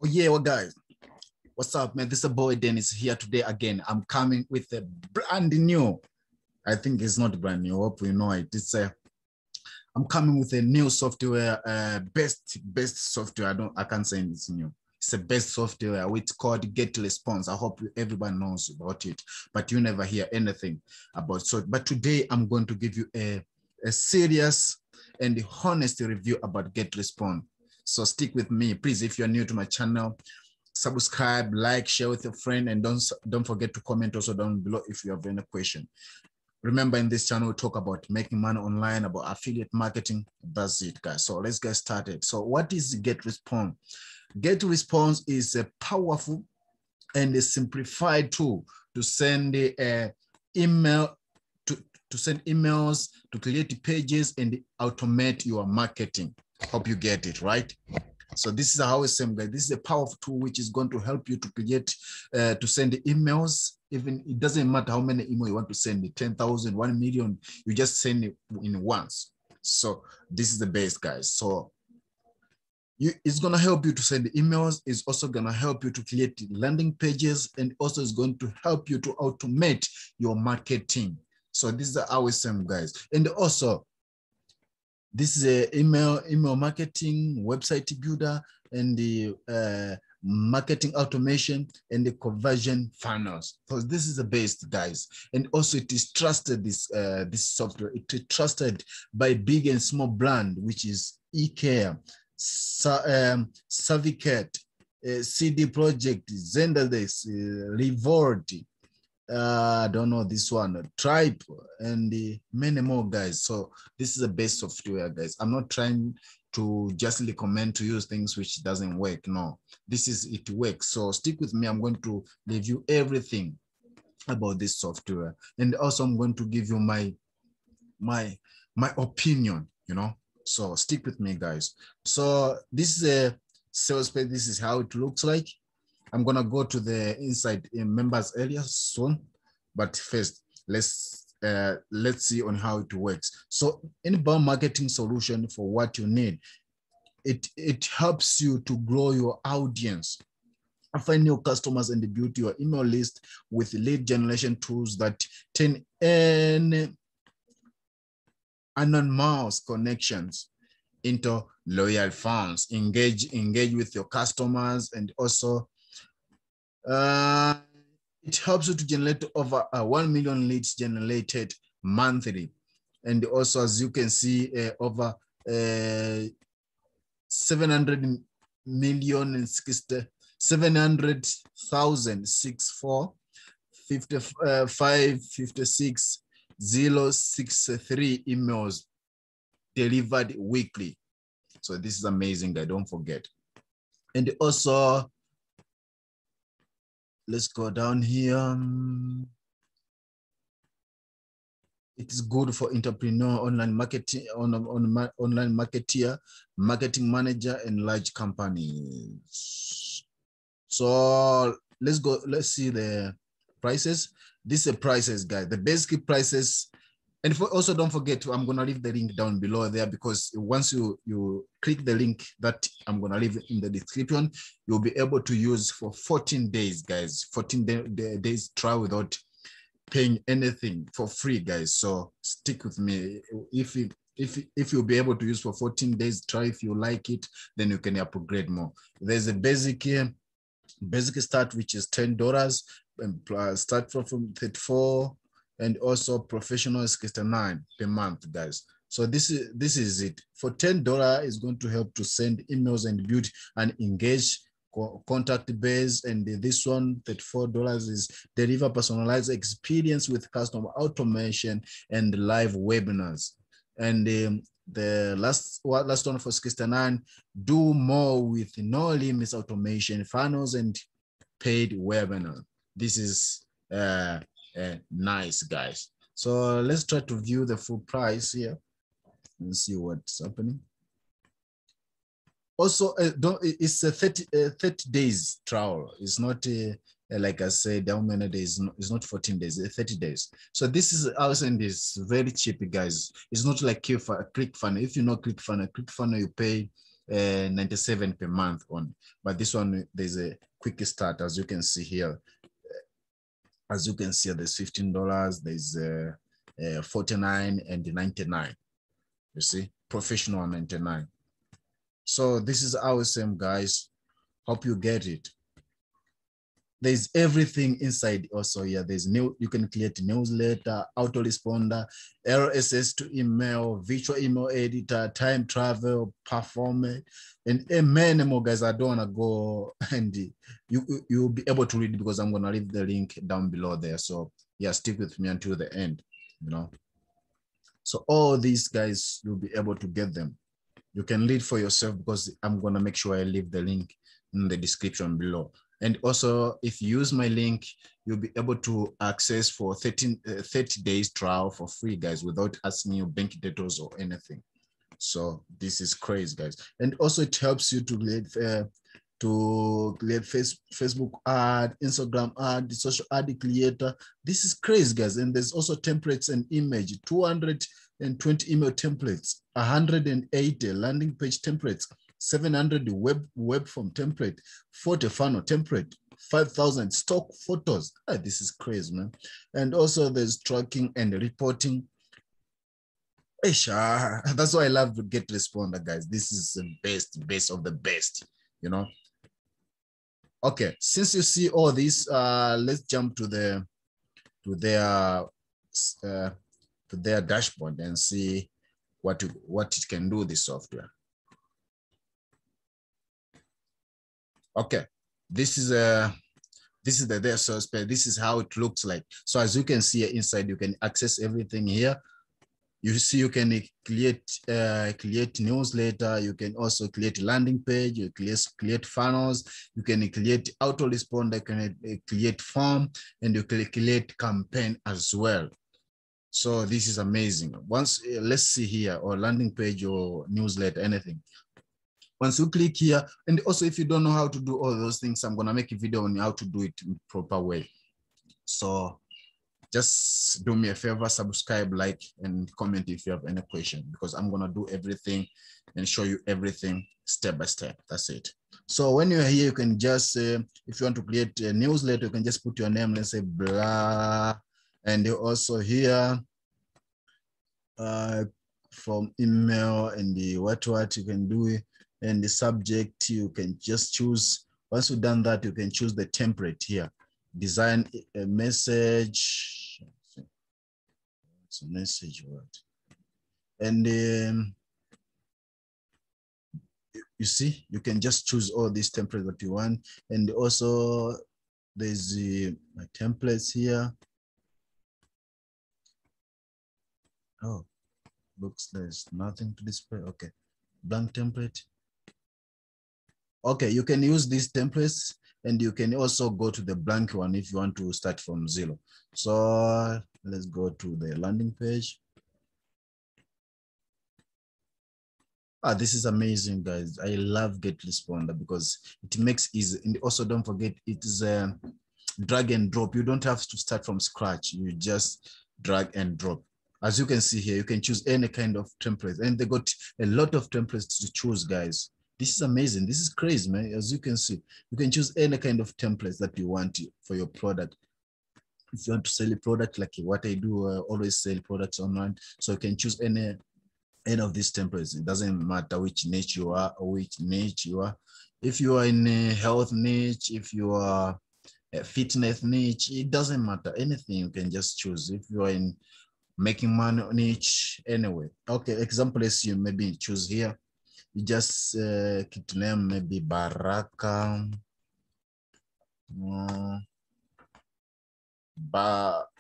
Oh yeah, well guys, what's up, man? This is a boy Dennis here today again. I'm coming with a brand new. I think it's not brand new. Hope you know it. I'm coming with a new software, best software. I can't say it's new. It's the best software. It's called GetResponse. I hope everybody knows about it, but you never hear anything about so. But today I'm going to give you a serious and honest review about GetResponse. So stick with me, please. If you're new to my channel, subscribe, like, share with your friend, and don't forget to comment also down below if you have any question. Remember, in this channel, we talk about making money online, about affiliate marketing. That's it, guys. So let's get started. So what is GetResponse? GetResponse is a powerful and a simplified tool to send email to send emails, to create pages, and automate your marketing. Hope you get it, right? So this is how it's same, guys. This is a powerful tool which is going to help you to create, to send emails. Even it doesn't matter how many emails you want to send, 10,000, 1 million, you just send it in once. So this is the base, guys. So it's going to help you to send emails. It's also going to help you to create landing pages, and also is going to help you to automate your marketing. So this is our same, guys. And also, this is a email marketing, website builder, and the marketing automation and the conversion funnels. So this is the best, guys. And also it is trusted, this software. It is trusted by big and small brand, which is eCare, Savicat, CD Project, Zendesk, Reward, I don't know this one, Tribe, and many more, guys. So this is the best software, guys. I'm not trying to just recommend to use things which doesn't work. No, it works. So stick with me. I'm going to review everything about this software, and also I'm going to give you my opinion, you know. So stick with me, guys. So this is a sales page. This is how it looks like. I'm gonna go to the inside members area soon, but first let's see on how it works. So inbound marketing solution for what you need. It helps you to grow your audience, find new customers, and build your email list with lead generation tools that turn anonymous connections into loyal fans. Engage with your customers, and also it helps you to generate over 1 million leads generated monthly. And also, as you can see, over 700 million and 700,000 063 emails delivered weekly. So this is amazing, guys. Don't forget. And also, let's go down here. It is good for entrepreneur, online marketing, online marketeer, marketing manager, and large companies. So let's see the prices. These are prices, guys. The basic prices. And also don't forget, I'm going to leave the link down below there, because once you click the link that I'm going to leave in the description, you'll be able to use for 14 days, guys. 14 days trial without paying anything, for free, guys. So stick with me. If you'll be able to use for 14 days, try. If you like it, then you can upgrade more. There's a basic start, which is $10, and start from 34. And also professional is 69 per month, guys. So this is it. For $10 is going to help to send emails and build an engaged contact base. And this one, $34, is deliver personalized experience with customer automation and live webinars. And the last one for 69, do more with no limits automation, funnels, and paid webinar. This is nice, guys. So let's try to view the full price here and see what's happening. Also, it's a 30 days trial. It's not like I said, how many days? It's not 14 days, 30 days. So this is also, and is very cheap, guys. It's not like ClickFunnels. If you know ClickFunnels, you pay 97 per month on. But this one, there's a quick start, as you can see here. As you can see, there's $15, there's 49 and 99. You see, professional 99. So this is our same, guys. Hope you get it. There's everything inside also here. There's new, you can create newsletter, autoresponder, RSS to email, virtual email editor, time travel, performance, and many more, guys. I don't want to go and you'll be able to read because I'm going to leave the link down below there. So yeah, stick with me until the end, you know. So all these guys, you'll be able to get them. You can read for yourself because I'm going to make sure I leave the link in the description below. And also, if you use my link, you'll be able to access for 30 days trial for free, guys, without asking you bank details or anything. So this is crazy, guys. And also it helps you to create Facebook ad, Instagram ad, social ad creator. This is crazy, guys. And there's also templates and image, 220 email templates, 180 landing page templates, 700 web form template, 40 funnel template, 5,000 stock photos. This is crazy, man. And also there's tracking and reporting. That's why I love to GetResponse, guys. This is the best of the best, you know. Okay, since you see all this, let's jump to their dashboard and see what it can do, this software. Okay, this is their source page. This is how it looks like. So as you can see inside, you can access everything here. You see, you can create newsletter. You can also create landing page. You create funnels. You can create autoresponder. You can create form, and you can create campaign as well. So this is amazing. Once let's see here, or landing page or newsletter, anything. Once you click here, and also if you don't know how to do all those things, I'm gonna make a video on how to do it in proper way. So just do me a favor, subscribe, like, and comment if you have any question, because I'm gonna do everything and show you everything step by step. That's it. So when you're here, you can just, if you want to create a newsletter, you can just put your name, let's say blah, and also here, from email and the what you can do it, and the subject, you can just choose. Once you've done that, you can choose the template here. Design a message. It's a message word. And you see, you can just choose all these templates that you want. And also there's my templates here. Oh, looks there's nothing to display. Okay, blank template. Okay, you can use these templates, and you can also go to the blank one if you want to start from zero. So let's go to the landing page. This is amazing, guys. I love GetResponse because it makes easy. And also don't forget, it is a drag and drop. You don't have to start from scratch. You just drag and drop. As you can see here, you can choose any kind of template, and they got a lot of templates to choose, guys. This is amazing. This is crazy, man. As you can see, you can choose any kind of templates that you want for your product. If you want to sell a product, like what I do, I always sell products online. So you can choose any of these templates. It doesn't matter which niche you are or which niche you are. If you are in a health niche, if you are a fitness niche, it doesn't matter. Anything you can just choose. If you are in making money niche, anyway. Okay, example, let's you maybe choose here. You just keep name maybe Baraka.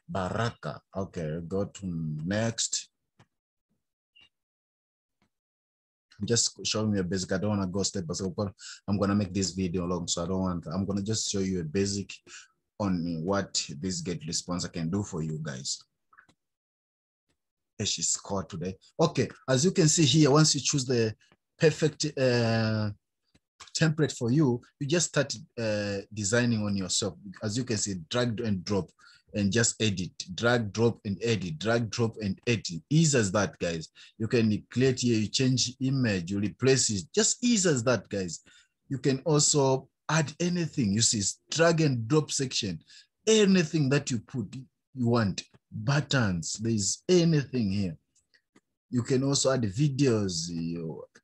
Baraka. Okay, go to next. Just show me a basic. I don't want to go step by step. I'm gonna make this video long, so I don't want. I'm gonna just show you a basic on what this GetResponse can do for you guys. She's scored today. Okay, as you can see here, once you choose the perfect template for you, you just start designing on yourself. As you can see, drag and drop. and just edit, drag, drop, and edit, drag, drop, and edit. Easy as that, guys. You can create here, you change image, you replace it, just easy as that, guys. You can also add anything. You see, drag and drop section, anything that you put, you want, buttons, there's anything here. You can also add videos,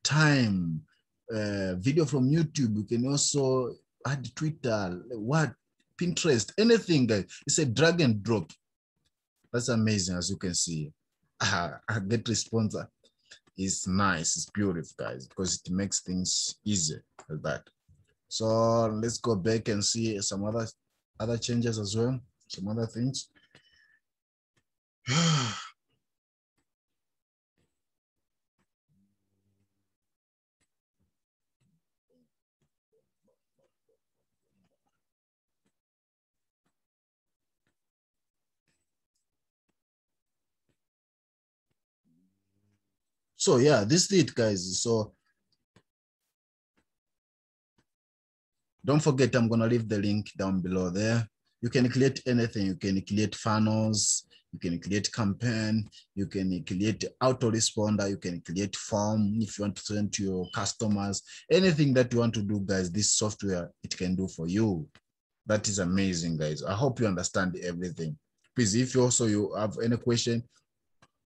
time, video from YouTube. You can also add Twitter, what, Pinterest, anything, guys. It's a drag and drop. That's amazing, as you can see. GetResponse is nice, it's beautiful, guys, because it makes things easy like that. So let's go back and see some other changes as well, some other things. So yeah, this is it, guys. So don't forget, I'm gonna leave the link down below there. You can create anything. You can create funnels, you can create campaign, you can create autoresponder, you can create form if you want to send to your customers. Anything that you want to do, guys, this software, it can do for you. That is amazing, guys. I hope you understand everything. Please, if you have any question,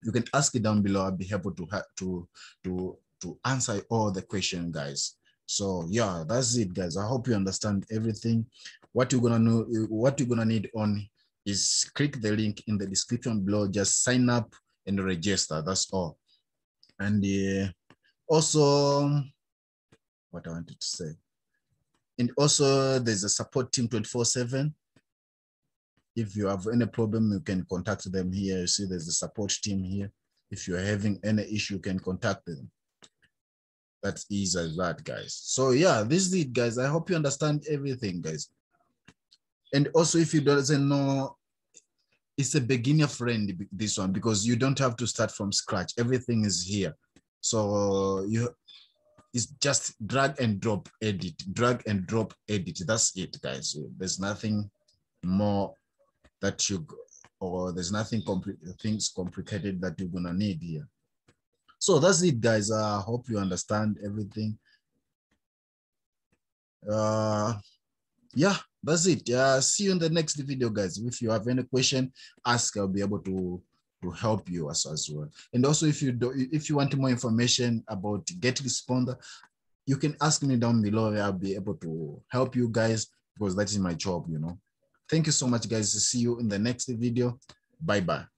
you can ask it down below. I'll be able to answer all the questions, guys. So yeah, that's it, guys. I hope you understand everything. What you're gonna need on is click the link in the description below. Just sign up and register. That's all. And also, what I wanted to say. And also, there's a support team 24/7. If you have any problem, you can contact them here. You see, there's a support team here. If you're having any issue, you can contact them. That's easy as that, guys. So yeah, this is it, guys. I hope you understand everything, guys. And also, if you doesn't know, it's a beginner friendly, this one, because you don't have to start from scratch. Everything is here. So it's just drag and drop, edit, drag and drop, edit. That's it, guys. There's nothing more that there's nothing complicated that you're gonna need here. So that's it, guys. I hope you understand everything. Yeah, that's it. See you in the next video, guys. If you have any question, ask. I'll be able to help you as well. And also, if you want more information about GetResponse, you can ask me down below. I'll be able to help you guys, because that is my job, you know. Thank you so much, guys. See you in the next video. Bye-bye.